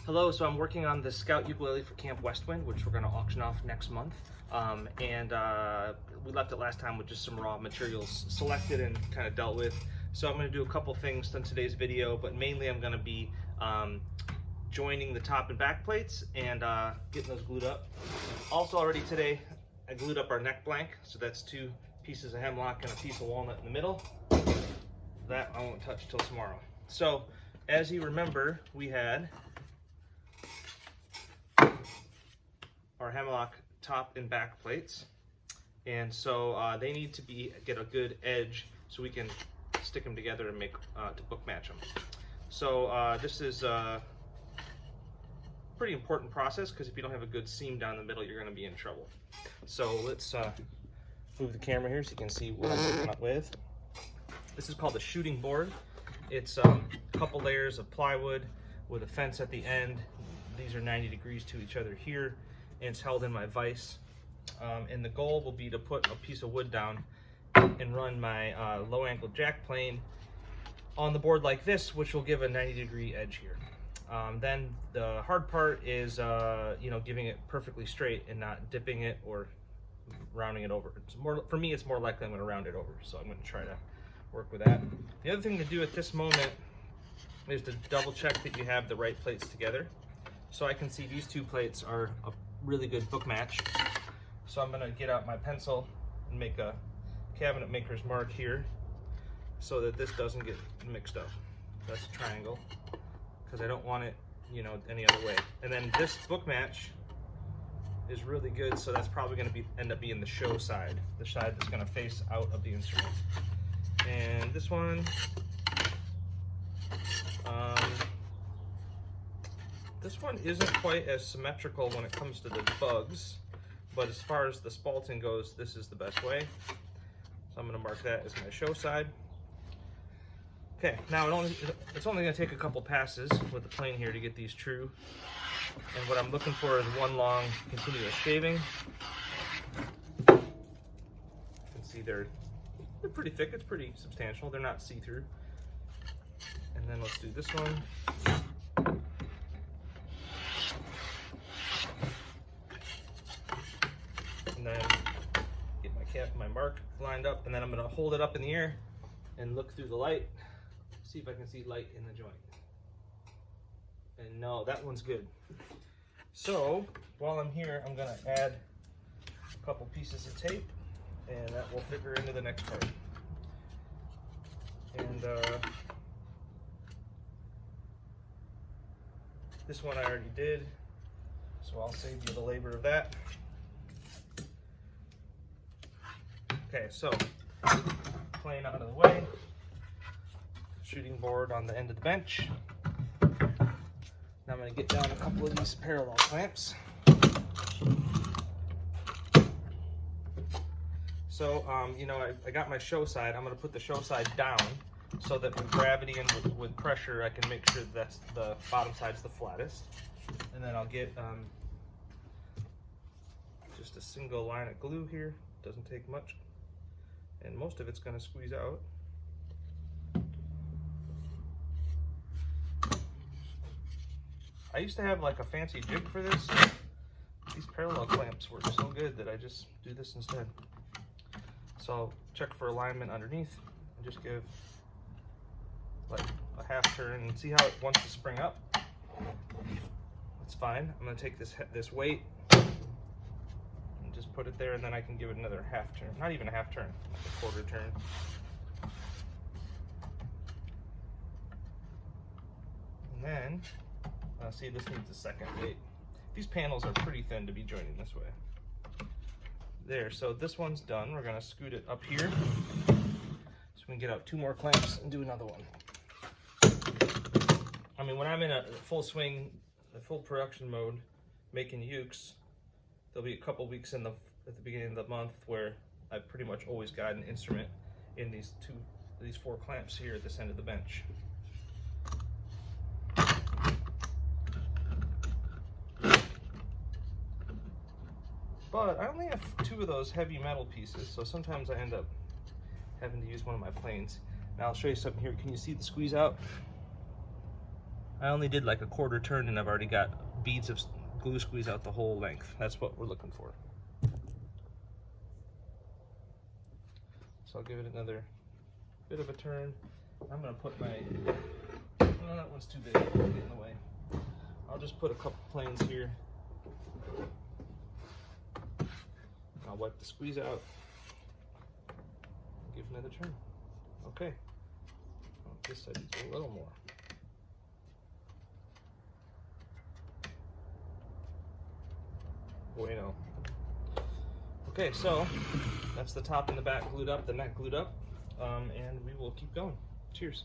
Hello, so I'm working on the Scout ukulele for Camp Westwind, which we're going to auction off next month. We left it last time with just some raw materials selected and kind of dealt with. So I'm going to do a couple things in today's video, but mainly I'm going to be joining the top and back plates and getting those glued up. Also already today, I glued up our neck blank, so that's 2 pieces of hemlock and a piece of walnut in the middle. That I won't touch till tomorrow. So as you remember, we had our hemlock top and back plates, and so they need to get a good edge so we can stick them together and make to book match them. So this is a pretty important process, because if you don't have a good seam down the middle, you're going to be in trouble. So let's move the camera here so you can see what I'm working up with. This is called a shooting board. It's a couple layers of plywood with a fence at the end. These are 90 degrees to each other here, and it's held in my vise. And the goal will be to put a piece of wood down and run my low angle jack plane on the board like this, which will give a 90-degree edge here. Then the hard part is giving it perfectly straight and not dipping it or rounding it over. For me, it's more likely I'm going to round it over, so I'm going to try to work with that. The other thing to do at this moment is to double check that you have the right plates together. So I can see these 2 plates are a really good book match. So I'm going to get out my pencil and make a cabinet maker's mark here so that this doesn't get mixed up. That's a triangle, because I don't want it, any other way. And then this book match is really good, so that's probably going to end up being the show side, the side that's going to face out of the instrument. And this one, isn't quite as symmetrical when it comes to the bugs, but as far as the spalting goes, this is the best way. So I'm going to mark that as my show side. Okay, now it's only going to take a couple passes with the plane here to get these true. And what I'm looking for is one long continuous shaving. You can see they're pretty thick, it's pretty substantial, they're not see-through. And then let's do this one. And then get my mark lined up, and then I'm going to hold it up in the air and look through the light, see if I can see light in the joint. And no, that one's good. So while I'm here, I'm going to add a couple pieces of tape, and that will figure into the next part. And this one I already did, so I'll save you the labor of that. Okay, so plane out of the way, shooting board on the end of the bench. Now I'm going to get down a couple of these parallel clamps. So, I got my show side. I'm going to put the show side down so that with gravity and with pressure, I can make sure that's the bottom side's the flattest. And then I'll get just a single line of glue here. Doesn't take much, and most of it's going to squeeze out. I used to have like a fancy jig for this. These parallel clamps work so good that I just do this instead. So I'll check for alignment underneath and just give like a half turn and see how it wants to spring up. That's fine. I'm going to take this weight and just put it there, and then I can give it another half turn. Not even a half turn, like a quarter turn. And then see, this needs a second weight. These panels are pretty thin to be joining this way. There, so this one's done. We're going to scoot it up here so we can get out 2 more clamps and do another one. I mean, when I'm in a full swing, a full production mode making ukes, there'll be a couple weeks at the beginning of the month where I've pretty much always got an instrument in these 4 clamps here at this end of the bench. But I only have 2 of those heavy metal pieces, so sometimes I end up having to use one of my planes. Now I'll show you something here. Can you see the squeeze out? I only did like a quarter turn and I've already got beads of glue squeeze out the whole length. That's what we're looking for. So I'll give it another bit of a turn. I'm gonna put my, no, that one's too big, it'll get in the way. I'll just put a couple planes here. I'll wipe the squeeze out. Give another turn. Okay. Oh, this side needs a little more. Bueno. Okay, so that's the top and the back glued up, the neck glued up, and we will keep going. Cheers.